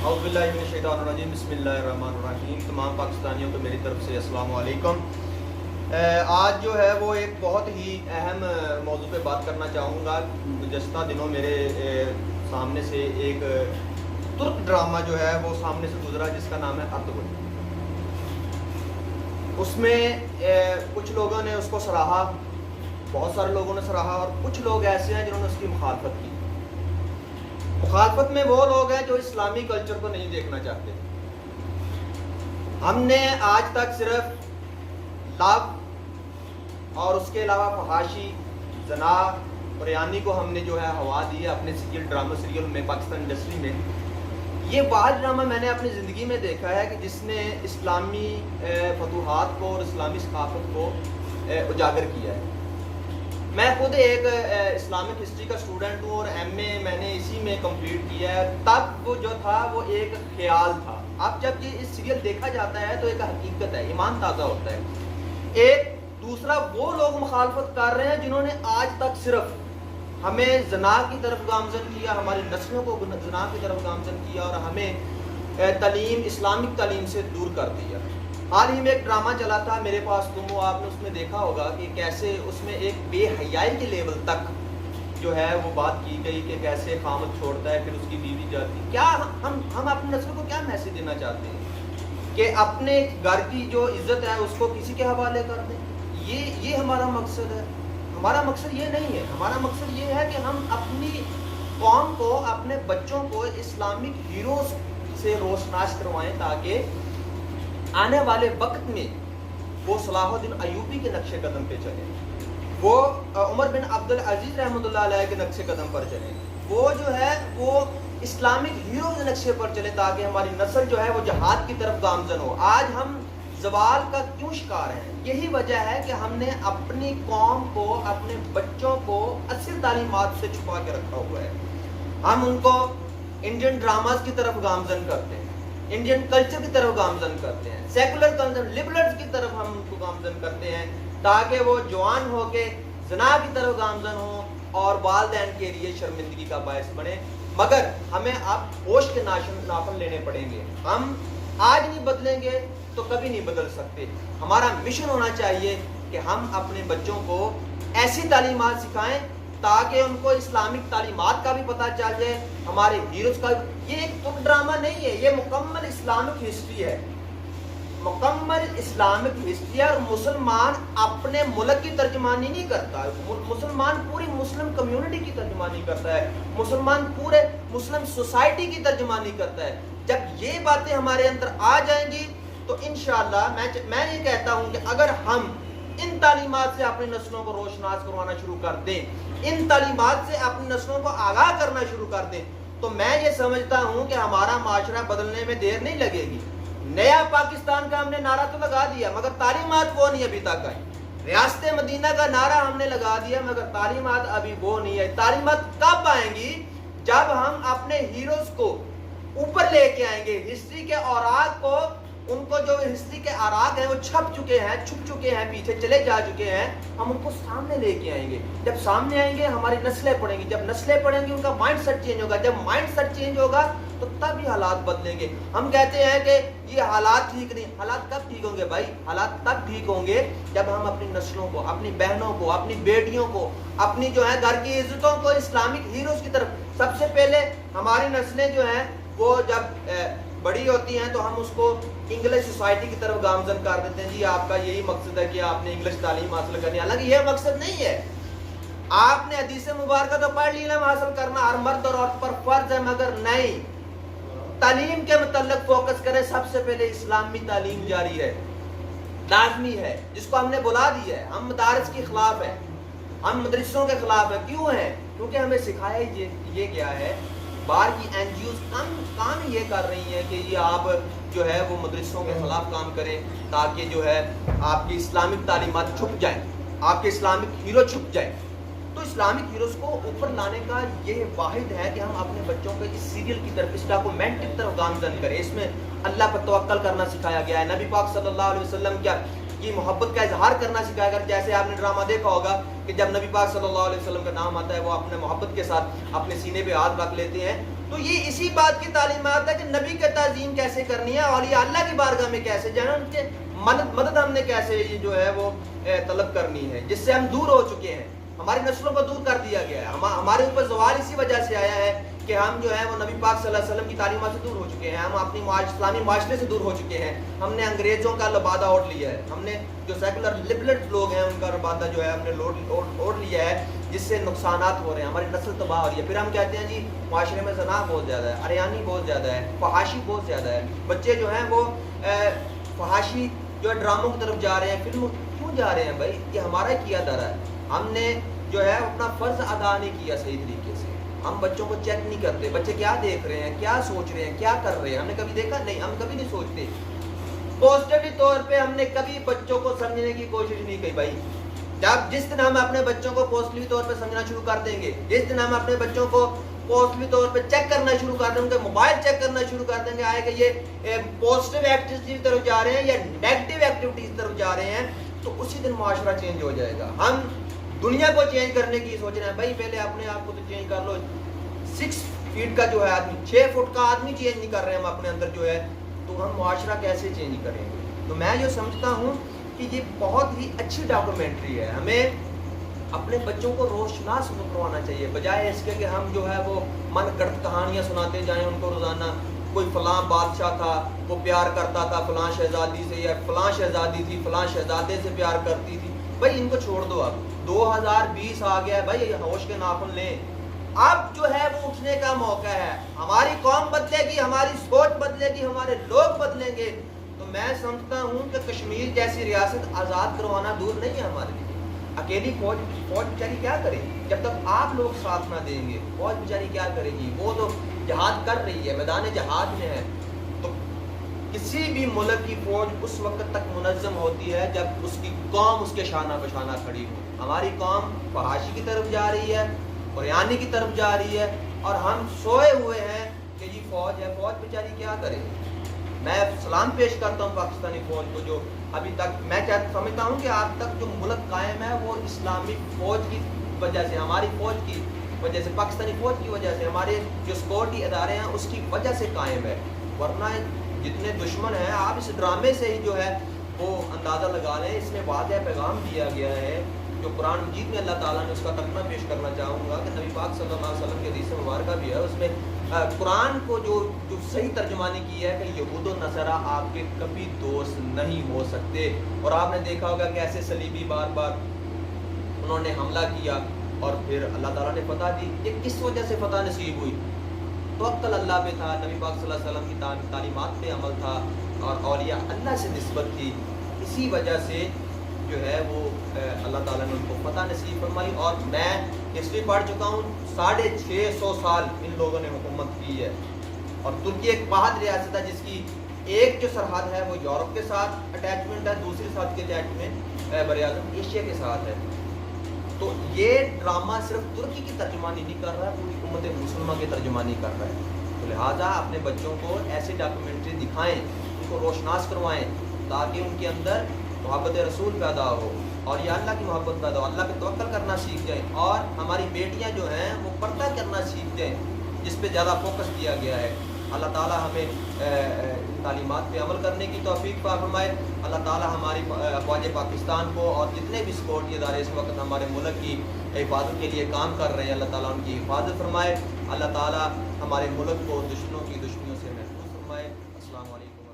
اعوذ باللہ من الشیطان الرجیم، بسم اللہ الرحمن الرحیم۔ تمام پاکستانیوں کو میری طرف سے السلام علیکم۔ آج جو ہے وہ ایک بہت ہی اہم موضوع پہ بات کرنا چاہوں گا۔ گزشتہ دنوں میرے سامنے سے ایک ترک ڈرامہ جو ہے وہ سامنے سے گزرا جس کا نام ہے ارطغرل۔ اس میں کچھ لوگوں نے اس کو سراہا، بہت سارے لوگوں نے سراہا، اور کچھ لوگ ایسے ہیں جنہوں نے اس کی مخالفت کی۔ مخالفت میں وہ لوگ ہیں جو اسلامی کلچر کو نہیں دیکھنا چاہتے۔ ہم نے آج تک صرف لو اور اس کے علاوہ فحاشی، زنا، بریانی کو ہم نے جو ہے ہوا دی ہے اپنے سیریل میں، پاکستان انڈسٹری میں۔ یہ واحد ڈرامہ میں نے اپنی زندگی میں دیکھا ہے کہ جس نے اسلامی فتوحات کو اور اسلامی ثقافت کو اجاگر کیا ہے۔ میں خود ایک اسلامک ہسٹری کا اسٹوڈنٹ ہوں اور ایم اے میں نے اسی میں کمپلیٹ کیا ہے۔ تب وہ جو تھا وہ ایک خیال تھا، اب جب یہ اس سیریل دیکھا جاتا ہے تو ایک حقیقت ہے، ایمان تازہ ہوتا ہے۔ ایک دوسرا وہ لوگ مخالفت کر رہے ہیں جنہوں نے آج تک صرف ہمیں زنا کی طرف گامزن کیا، ہماری نسلوں کو زنا کی طرف گامزن کیا اور ہمیں تعلیم، اسلامک تعلیم سے دور کر دیا۔ حال ہی میں ایک ڈرامہ چلا تھا میرے پاس تم ہو، آپ نے اس میں دیکھا ہوگا کہ کیسے اس میں ایک بے حیائی کے لیول تک جو ہے وہ بات کی گئی کہ کیسے خامد چھوڑتا ہے پھر اس کی بیوی جاتی۔ کیا ہم اپنی نسل کو کیا میسج دینا چاہتے ہیں کہ اپنے گھر کی جو عزت ہے اس کو کسی کے حوالے کر دیں؟ یہ ہمارا مقصد ہے؟ ہمارا مقصد یہ نہیں ہے۔ ہمارا مقصد یہ ہے کہ ہم اپنی قوم کو، اپنے بچوں کو اسلامک ہیروز سے روشناس کروائیں تاکہ آنے والے وقت میں وہ صلاح الدین ایوبی کے نقش قدم پہ چلیں، وہ عمر بن عبدالعزیز رحمۃ اللہ علیہ کے نقش قدم پر چلیں، وہ جو ہے وہ اسلامک ہیرو کے نقشے پر چلے تاکہ ہماری نسل جو ہے وہ جہاد کی طرف گامزن ہو۔ آج ہم زوال کا کیوں شکار ہیں؟ یہی وجہ ہے کہ ہم نے اپنی قوم کو، اپنے بچوں کو اصل تعلیمات سے چھپا کے رکھا ہوا ہے۔ ہم ان کو انڈین ڈراماز کی طرف گامزن کرتے ہیں، انڈین کلچر کی طرف گامزن کرتے ہیں، سیکولر کلچر، لبرلز کی طرف ہم ان کو گامزن کرتے ہیں تاکہ وہ جوان ہو کے زنا کی طرف گامزن ہوں اور والدین کے لیے شرمندگی کا باعث بنے۔ مگر ہمیں اب ہوش کے ناخن لینے پڑیں گے۔ ہم آج نہیں بدلیں گے تو کبھی نہیں بدل سکتے۔ ہمارا مشن ہونا چاہیے کہ ہم اپنے بچوں کو ایسی تعلیمات سکھائیں تاکہ ان کو اسلامک تعلیمات کا بھی پتہ چل جائے، ہمارے ہیروز کا۔ یہ ایک ترک ڈرامہ نہیں ہے، یہ مکمل اسلامک ہسٹری ہے، مکمل اسلامک ہسٹری ہے۔ اور مسلمان اپنے ملک کی ترجمانی نہیں کرتا، مسلمان پوری مسلم کمیونٹی کی ترجمانی کرتا ہے، مسلمان پورے مسلم سوسائٹی کی ترجمانی کرتا ہے۔ جب یہ باتیں ہمارے اندر آ جائیں گی تو انشاءاللہ میں یہ کہتا ہوں کہ اگر ہم ان تعلیمات سے اپنی نسلوں کو روشناس کروانا شروع کر دیں، ان تعلیمات سے اپنی نسلوں کو آگاہ کرنا شروع کر دیں، تو میں یہ سمجھتا ہوں کہ ہمارا معاشرہ بدلنے میں دیر نہیں لگے گی۔ نیا پاکستان کا ہم نے نعرہ تو لگا دیا مگر تعلیمات وہ نہیں ابھی تک آئی۔ ریاست مدینہ کا نعرہ ہم نے لگا دیا مگر تعلیمات ابھی وہ نہیں آئی۔ تعلیمات کب آئیں گی؟ جب ہم اپنے ہیروز کو اوپر لے کے آئیں گے، ہسٹری کے اوراق کو، ان کو جو ہسٹری کے اوراق ہیں وہ چھپ چکے ہیں، چھپ چکے ہیں، پیچھے چلے جا چکے ہیں، ہم ان کو سامنے لے کے آئیں گے۔ جب سامنے آئیں گے ہماری نسلیں پڑھیں گی، جب نسلیں پڑھیں گی ان کا مائنڈ سیٹ چینج ہوگا، جب مائنڈ سیٹ چینج ہوگا تو تب یہ حالات بدلیں گے۔ ہم کہتے ہیں کہ یہ حالات ٹھیک نہیں، حالات کب ٹھیک ہوں گے بھائی؟ حالات تب ٹھیک ہوں گے جب ہم اپنی نسلوں کو، اپنی بہنوں کو، اپنی بیٹیوں کو، اپنی جو ہے گھر کی عزتوں کو اسلامک ہیروز کی طرف۔ سب سے پہلے ہماری نسلیں جو ہیں وہ جب بڑی ہوتی ہیں تو ہم اس کو انگلش سوسائٹی کی طرف گامزن کر دیتے ہیں، جی آپ کا یہی مقصد ہے کہ آپ نے انگلش تعلیم حاصل کرنی ہے۔ حالانکہ یہ مقصد نہیں ہے۔ آپ نے حدیث مبارکہ تو پڑھ لی، علم حاصل کرنا ہر مرد اور عورت پر فرض ہے، مگر نہیں، تعلیم کے متعلق فوکس کریں۔ سب سے پہلے اسلامی تعلیم جاری ہے، لازمی ہے، جس کو ہم نے بلا دیا ہے۔ ہم مدارس کے خلاف ہیں، ہم مدرسوں کے خلاف ہیں۔ کیوں ہیں؟ کیونکہ ہمیں سکھایا یہ گیا ہے، باہر کی این جی اوز کام یہ کر رہی ہیں کہ یہ آپ جو ہے وہ مدرسوں کے خلاف کام کریں تاکہ جو ہے آپ کی اسلامک تعلیمات چھپ جائیں، آپ کے اسلامک ہیرو چھپ جائیں۔ تو اسلامک ہیروز کو اوپر لانے کا یہ واحد ہے کہ ہم اپنے بچوں کو اس سیریل کی طرف، اس ڈاکومنٹ کی طرف گامزن کریں۔ اس میں اللہ پر توکل کرنا سکھایا گیا ہے، نبی پاک صلی اللہ علیہ وسلم کی محبت کا اظہار کرنا سکھایا گیا۔ جیسے آپ نے ڈرامہ دیکھا ہوگا کہ جب نبی پاک صلی اللہ علیہ وسلم کا نام آتا ہے وہ اپنے محبت کے ساتھ اپنے سینے پہ ہاتھ رکھ لیتے ہیں تو یہ اسی بات کی تعلیمات ہے کہ نبی کی تعظیم کیسے کرنی ہے، اولیاء اللہ کی بارگاہ میں کیسے جانا، ان کے مدد ہم نے کیسے یہ جو ہے وہ طلب کرنی ہے، جس سے ہم دور ہو چکے ہیں، ہماری نسلوں کو دور کر دیا گیا ہے، ہمارے اوپر زوال اسی وجہ سے آیا ہے کہ ہم جو ہے وہ نبی پاک صلی اللہ علیہ وسلم کی تعلیمات سے دور ہو چکے ہیں، ہم اپنی اسلامی معاشرے سے دور ہو چکے ہیں، ہم نے انگریزوں کا لبادہ اوڑھ لیا ہے، ہم نے جو سیکولر لبرل لوگ ہیں ان کا لبادہ جو ہے ہم نے اوڑھ لیا ہے، جس سے نقصانات ہو رہے ہیں، ہماری نسل تباہ ہو رہی ہے۔ پھر ہم کہتے ہیں جی معاشرے میں زنا بہت زیادہ ہے، اریانی بہت زیادہ ہے، فحاشی بہت زیادہ ہے، بچے جو ہیں وہ فحاشی جو ہے ڈراموں کی طرف جا رہے ہیں، فلموں کیوں جا رہے ہیں بھائی؟ یہ ہمارا کیا دھرا ہے، ہم نے جو ہے اپنا فرض ادا نہیں کیا صحیح طریقے سے، ہم بچوں کو چیک نہیں کرتے، بچے کیا دیکھ رہے ہیں، کیا سوچ رہے ہیں، کیا کر رہے ہیں، ہم نے کبھی دیکھا نہیں، ہم کبھی نہیں سوچتے۔ پازیٹیولی طور پہ ہم نے کبھی بچوں کو سمجھنے کی کوشش نہیں کی بھائی، جس دن ہم اپنے بچوں کو پازیٹیولی طور پہ سمجھنا شروع کر دیں گے، جس دن ہم اپنے بچوں کو پازیٹیولی طور پہ چیک کرنا شروع کر دیں گے، موبائل چیک کرنا شروع کر دیں گے، آئے کہ یہ پازیٹیو ایکٹیویٹیز کی طرف جا رہے ہیں یا نیگیٹو ایکٹیویٹیز کی طرف جا رہے ہیں، تو اسی دن معاشرہ چینج ہو جائے گا۔ ہم دنیا کو چینج کرنے کی سوچ رہے ہیں بھائی، پہلے اپنے آپ کو تو چینج کر لو۔ 6 فیٹ کا جو ہے آدمی، 6 فٹ کا آدمی چینج نہیں کر رہے ہیں ہم اپنے اندر جو ہے، تو ہم معاشرہ کیسے چینج کریں گے؟ تو میں یہ سمجھتا ہوں کہ یہ بہت ہی اچھی ڈاکومنٹری ہے، ہمیں اپنے بچوں کو روشناس کروانا چاہیے، بجائے اس کے کہ ہم جو ہے وہ من گڑت کہانیاں سناتے جائیں ان کو روزانہ، کوئی فلاں بادشاہ تھا وہ پیار کرتا تھا فلاں شہزادی سے، یا فلاں شہزادی تھی فلاں شہزادے سے پیار کرتی تھی، بھائی ان کو چھوڑ دو، اب 2020 آ گیا ہے بھائی، ہوش کے ناخن لیں، اب جو ہے وہ اٹھنے کا موقع ہے، ہماری قوم بدلے گی، ہماری سوچ بدلے گی، ہمارے لوگ بدلیں گے، تو میں سمجھتا ہوں کہ کشمیر جیسی ریاست آزاد کروانا دور نہیں ہے ہمارے لیے۔ اکیلی فوج بیچاری کیا کرے گی جب تک آپ لوگ ساتھ نہ دیں گے؟ فوج بیچاری کیا کرے گی؟ وہ تو جہاد کر رہی ہے، میدان جہاد میں ہے، تو کسی بھی ملک کی فوج اس وقت تک منظم ہوتی ہے جب اس کی قوم اس کے شانہ بشانہ کھڑی ہو۔ ہماری قوم فحاشی کی طرف جا رہی ہے، قریانی کی طرف جا رہی ہے، اور ہم سوئے ہوئے ہیں کہ جی فوج ہے، فوج بیچاری کیا کرے؟ میں سلام پیش کرتا ہوں پاکستانی فوج کو، جو ابھی تک میں سمجھتا ہوں کہ آج تک جو ملک قائم ہے وہ اسلامی فوج کی وجہ سے، ہماری فوج کی وجہ سے، پاکستانی فوج کی وجہ سے، ہمارے جو سیکورٹی ادارے ہیں اس کی وجہ سے قائم ہے، ورنہ جتنے دشمن ہیں، آپ اس ڈرامے سے ہی جو ہے وہ اندازہ لگا لیں، اس میں واضح پیغام دیا گیا ہے جو قرآن مجید میں اللہ تعالیٰ نے اس کا ترجمہ پیش کرنا چاہوں گا کہ نبی پاک صلی اللہ علیہ وسلم کی حدیث مبارکہ بھی ہے، اس میں قرآن کو جو صحیح ترجمانی کی ہے کہ یہود و نصارہ آپ کے کبھی دوست نہیں ہو سکتے، اور آپ نے دیکھا ہوگا کہ ایسے صلیبی بار بار انہوں نے حملہ کیا اور پھر اللہ تعالیٰ نے فتح دی، یہ کس وجہ سے فتح نصیب ہوئی؟ توکل اللہ پہ تھا، نبی پاک صلی اللہ علیہ وسلم کی تعلیمات پہ عمل تھا، اور اولیاء اللہ سے نسبت تھی، اسی وجہ سے جو ہے وہ اللہ تعالیٰ نے ان کو فتح نصیب فرمائی۔ اور میں ہسٹری پڑھ چکا ہوں، 650 سال ان لوگوں نے حکومت کی ہے، اور ترکی ایک واحد ریاست ہے جس کی ایک جو سرحد ہے وہ یورپ کے ساتھ اٹیچمنٹ ہے، دوسری ساتھ کی اٹیچمنٹ براعظم ایشیا کے ساتھ ہے۔ تو یہ ڈرامہ صرف ترکی کی ترجمانی نہیں کر رہا ہے، پوری امت مسلمہ کی ترجمانی کر رہا ہے، تو لہٰذا اپنے بچوں کو ایسے ڈاکومنٹری دکھائیں، ان کو روشناس کروائیں، تاکہ ان کے اندر محبت رسول پیدا ہو، اور یہ اللہ کی محبت پیدا ہو، اللہ پہ توکل کرنا سیکھ جائیں، اور ہماری بیٹیاں جو ہیں وہ پردہ کرنا سیکھ جائیں، جس پہ زیادہ فوکس کیا گیا ہے۔ اللہ تعالیٰ ہمیں تعلیمات پہ عمل کرنے کی توفیق فرمائے۔ اللہ تعالیٰ ہماری افواج پاکستان کو اور جتنے بھی سیکورٹی ادارے اس وقت ہمارے ملک کی حفاظت کے لیے کام کر رہے ہیں، اللہ تعالیٰ ان کی حفاظت فرمائے۔ اللہ تعالیٰ ہمارے ملک کو دشمنوں کی دشمنیوں سے محفوظ فرمائے۔ السلام علیکم۔